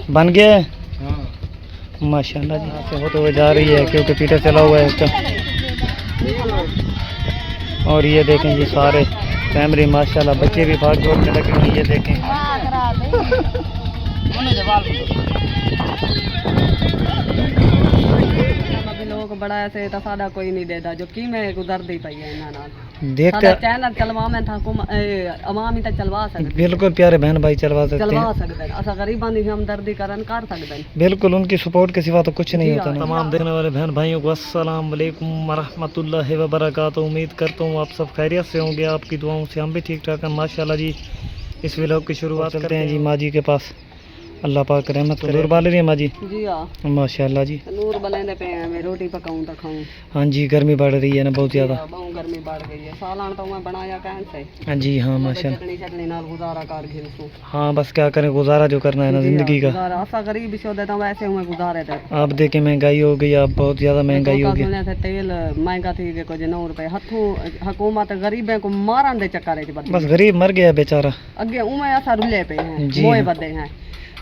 बन गया है। माशाल्लाह जी से होते हुए जा रही है क्योंकि पीटर चला हुआ है उसका। और ये देखें जी सारे फैमिली माशाल्लाह, बच्चे भी भाग दौड़ में लगे हुए हैं। ये देखें लोग बड़ा ऐसे तो सादा कोई नहीं देता जो कि मैं गुजरदी पई है इना नाल देख कर चैनल चलवा में था अवाम ही तो चलवा सकते। बिल्कुल प्यारे बहन भाई चलवा सकते हैं। असा गरीबां दी हमदर्दी करन कर सकते हैं। बिल्कुल उनकी सपोर्ट के सिवा तो कुछ नहीं होता ना। तमाम देखने वाले बहन भाइयों को अस्सलाम वालेकुम वरहमतुल्लाहि वबरकातुहू। उम्मीद करता हूँ आप सब खैरियत से होंगे, आपकी दुआओं से हम भी ठीक ठाक हैं माशाल्लाह जी। इस व्लॉग की शुरुआत करते हैं जी माँ जी के पास। अल्लाह पाक रहमत करे। नूर बाल रही है माँ जी? जी हाँ माशाल्लाह जी। नूर बलेंदे पे हैं, मैं रोटी पकाऊं तो खाऊं। हाँ जी गर्मी बढ़ रही है ना बहुत ज़्यादा। बहुत गर्मी बढ़ गई है। सालान तो मैं बनाया कहन से। हाँ जी हाँ माशाल्लाह। चटनी चटनी नाल गुजारा कर घिलसूं। हाँ बस क्या करें, गुजारा जो करना है ना जिंदगी का। गुजारा ऐसा गरीब शो देता वैसे हुए गुजारे थे। आप देखें महंगाई हो गई, अब बहुत ज़्यादा महंगाई हो गई। तेल महंगा थी देखो जी 9 रुपए हथों हुकूमत गरीबों को मारन दे चक्कर है। बस गरीब मर गया बेचारा। अगे उमें ऐसा रुले पे हैं मोए बदे हैं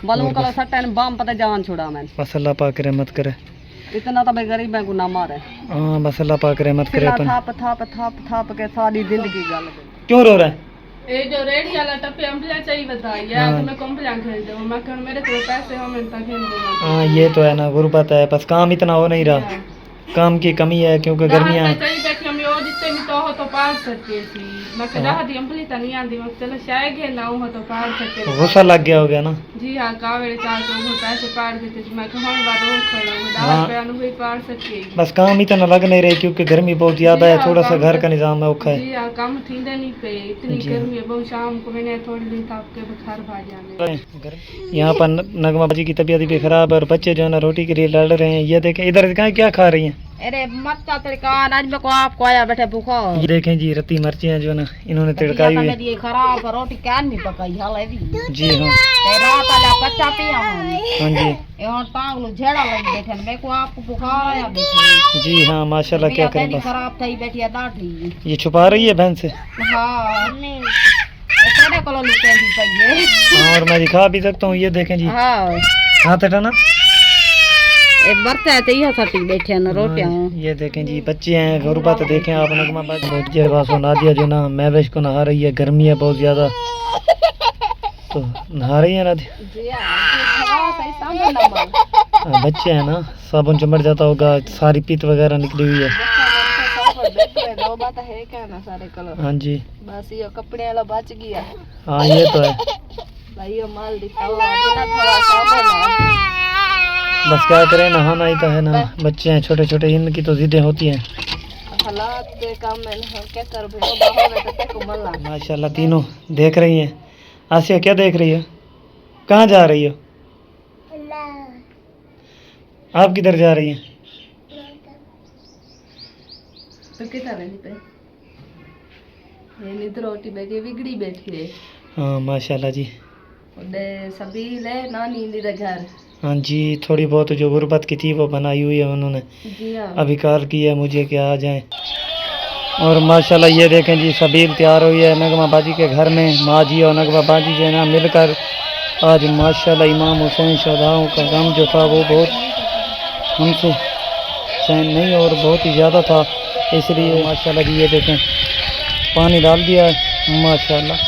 बालों कला सट्टन बाम पता जान छुड़ा मैं। बस अल्लाह पाक रहमत करे। इतना तो भाई गरीब है को ना मारे। हाँ बस अल्लाह पाक रहमत करे। थाप थाप थाप थाप के सारी जिंदगी गल। क्यों रो रहा है? ए जो रेडी वाला टप्पे अम्बला चाहिए बताइए यार, तुम्हें कंप्लेंट खेल दो मैं कह मेरे तो पैसे हो मैं तक खेल दूंगा। हाँ ये तो है ना, गुर्बत है, बस काम इतना हो नहीं रहा, काम की कमी है क्योंकि गर्मियां हैं। चाहिए बैठे हम यो जितने भी तो हो तो पार सकते थी मैं कह रहा थी अम्बली तो नहीं आंदी मैं चलो शायद के ना हो तो पार सकते। गुस्सा लग गया हो गया ना? जी हाँ कावेरे चार को पैसे पार देते थे मैं कह हम बात रोक खड़ा हूं 10 रुपए अनुभव पार सकते। बस काम इतना लग नहीं रही क्योंकि गर्मी बहुत ज्यादा है, थोड़ा सा घर का निजाम है औखा है। जी हां काम थींदे नहीं पे इतनी गर्मी है। बहुत शाम को मैंने थोड़ी दिन ताप के बुखार भाग जाने। यहाँ पर नगमा बाजी की तबीयत भी खराब है और बच्चे जो है ना रोटी के लिए लड़ रहे हैं। ये देखें इधर क्या खा रही हैं? अरे मरचा तड़का आज मेरे को आपको आया बैठे भूखा। ये देखें जी रत्ती मिर्चियाँ जो ना इन्होंने तड़काई हुई है। खराब रोटी क्या नहीं पकाई हाल है जी हाँ रात वाला बच्चा पिया हाँ जी और टांग लो झेड़ा लग बैठे मेरे को आपको बुखार आया बैठे। जी हाँ माशाल्लाह क्या करें बस खराब थी बैठी दाढ़ी। ये छुपा रही है बहन से। हाँ और मैं दिखा भी सकता हूँ। ये देखें जी हाथ हटाना बर्ता है सटी बैठे ना रोटियां। ये देखें जी बच्चे हैं गुरबा तो देखें आप नगमा बच्चे वासो नादिया जो ना महवेश को नहा रही है, गर्मी है बहुत ज्यादा तो नहा रही है नादिया। बच्चे हैं ना साबुन चमड़ जाता होगा, सारी पीत वगैरह निकली हुई है। हाँ जी बस ये कपड़े वाला बच गया। हाँ ये तो है भाई ये माल दिखाओ बस क्या करें नहाना ही तो है ना, बच्चे हैं छोटे छोटे इनकी तो जिद्दें होती हैं। हालात के काम में क्या कर भाई माशाल्लाह तीनों देख रही हैं। आसिया क्या देख रही है? कहाँ जा रही हो? आप किधर जा रही हैं? तो किधर है पे ये नींद रोटी बैठी बिगड़ी बैठी है। हाँ माशाल्लाह जी उधर सबील है ना नींद दे घर। हाँ जी थोड़ी बहुत जो गुर्बत की थी वो बनाई हुई है उन्होंने। जी हाँ अभी कॉल की है मुझे कि आ जाएं। और माशाल्लाह ये देखें जी सबील तैयार हुई है नगमा बाजी के घर में। माँ जी और नगमा बाजी जो है ना मिलकर आज माशाल्लाह इमाम हुसैन शहदाओं का गम जो था वो बहुत हमसे सहन नहीं और बहुत ही ज़्यादा था, इसलिए माशाल्लाह जी ये देखें पानी डाल दिया है माशाल्लाह।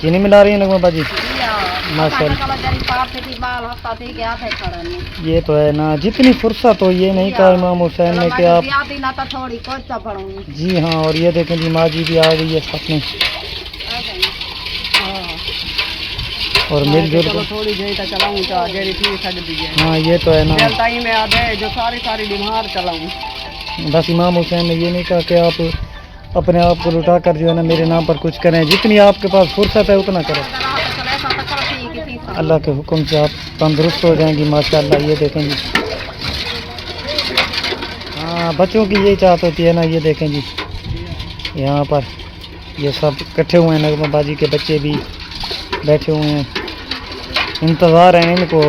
चीनी मिला रही है नगमा बाजी माशाल्लाह। ये तो है ना जितनी फुर्सत हो ये नहीं कहा इमाम हुसैन ने कि आप जी हाँ। और ये देखें जी माँ जी भी आ गई है साथ में और मिलजुल थोड़ी देर तक चलाऊं तो आगे सकती है। हाँ ये तो है ना टाइम में आधे जो सारी बीमार चलाऊं। बस इमाम हुसैन ने ये नहीं कहा कि आप अपने आप को लुटा कर जो है ना मेरे नाम पर कुछ करें, जितनी आपके पास फुर्सत है उतना करें। अल्लाह के हुक्म से आप तंदुरुस्त हो जाएंगी माशाल्लाह। ये देखें जी हाँ बच्चों की यही चाहत होती है ना। ये देखें जी यहाँ पर ये सब इकट्ठे हुए हैं, नगमा बाजी के बच्चे भी बैठे हुए हैं, इंतज़ार है इनको।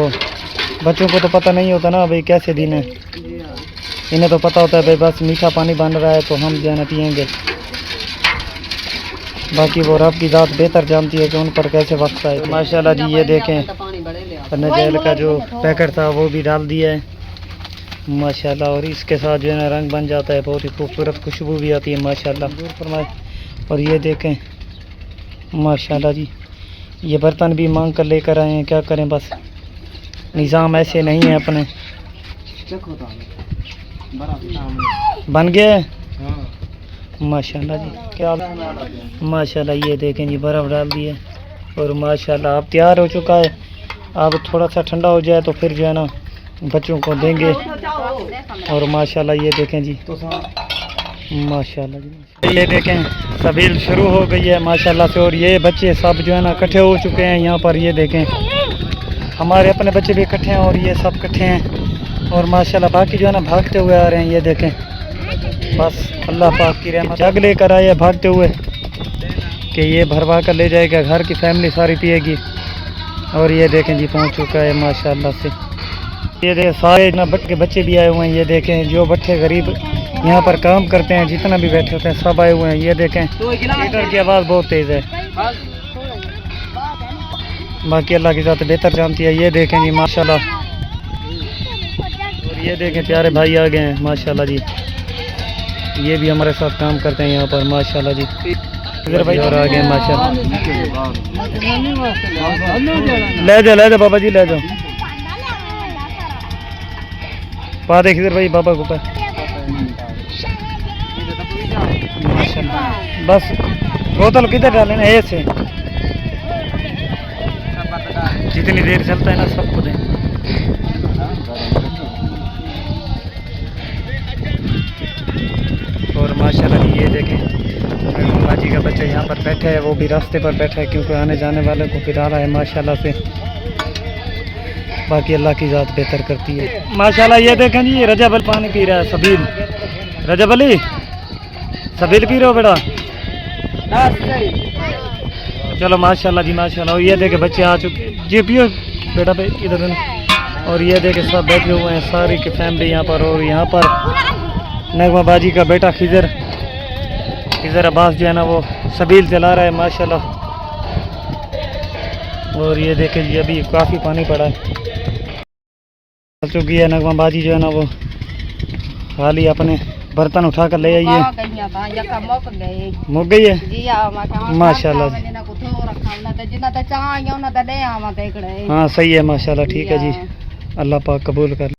बच्चों को तो पता नहीं होता ना भाई कैसे दिन है, इन्हें तो पता होता है भाई बस मीठा पानी बन रहा है तो हम जो है ना पियेंगे। बाकी वो रब की ज़ात बेहतर जानती है कि उन पर कैसे वक्त आए। माशाल्लाह जी ये देखें नजेल का जो पैकेट था वो भी डाल दिया है माशाल्लाह, और इसके साथ जो है ना रंग बन जाता है, बहुत ही खूबसूरत खुशबू भी आती है माशाल्लाह। और ये देखें माशाल्लाह जी ये बर्तन भी मांग कर लेकर आए हैं, क्या करें बस निज़ाम ऐसे नहीं है अपने। बन गया है माशाल्लाह जी, क्या माशाल्लाह ये देखें जी बर्फ़ डाल दी है और माशाल्लाह अब तैयार हो चुका है। अब थोड़ा सा ठंडा हो जाए तो फिर जो है ना बच्चों को देंगे। और माशाल्लाह ये देखें जी माशाल्लाह जी ये देखें सबील शुरू हो गई है माशाल्लाह से, और ये बच्चे सब जो है ना इकट्ठे हो चुके हैं यहाँ पर। ये देखें हमारे अपने बच्चे भी इकट्ठे हैं और ये सब इकट्ठे हैं, और माशाल्लाह बाकी जो है ना भागते हुए आ रहे हैं। ये देखें बस अल्लाह पाक की रहमत, जग लेकर आए भागते हुए कि ये भरवा कर ले जाएगा, घर की फैमिली सारी पिएगी। और ये देखें जी पहुंच चुका है माशाल्लाह से। ये देखें सारे ना बट के बच्चे भी आए हुए हैं। ये देखें जो बच्चे गरीब यहाँ पर काम करते हैं जितना भी बैठे होते हैं सब आए हुए हैं। ये देखें हीटर की आवाज़ बहुत तेज़ है, बाकी अल्लाह की ज़ात बेहतर जानती है। ये देखें जी माशाल्लाह, और ये देखें प्यारे भाई आ गए हैं माशाल्लाह जी, ये भी हमारे साथ काम करते हैं यहाँ पर माशाल्लाह जी। इधर भाई और आ गए माशाल्लाह, ले जाओ बाबा जी ले जाओ, पा देख इधर भाई बाबा को माशाल्लाह। बस बोतल किधर डालें ना ऐसे, जितनी देर चलता है ना सबको दें। और माशाल्लाह ये देखें बाजी का बच्चा यहाँ पर बैठा है, वो भी रास्ते पर बैठा है क्योंकि आने जाने वाले को फिरा रहा है माशाल्लाह से। बाकी अल्लाह की ज़ात बेहतर करती है माशाल्लाह। ये देखें जी रजब अली पानी पी रहा है, सबील रजब अली सबील पी रहे हो बेटा, चलो माशाल्लाह जी माशाल्लाह। और ये देखे बच्चे आ चुके जी, पियो बेटा भाई इधर। और ये देखे सब बैठे हुए हैं सारी की फैमिली यहाँ पर, और यहाँ पर नगमा बाजी का बेटा खिजर अब्बास जो है ना वो सबील चला रहा है माशाल्लाह। और ये देखे जी अभी काफ़ी पानी पड़ा है, चल चुकी है नगमा बाजी जो है ना वो खाली अपने बर्तन उठा कर ले आइए। मुक गई है माशाल्लाह। हाँ सही है माशाल्लाह, ठीक है जी, अल्लाह पाक कबूल कर।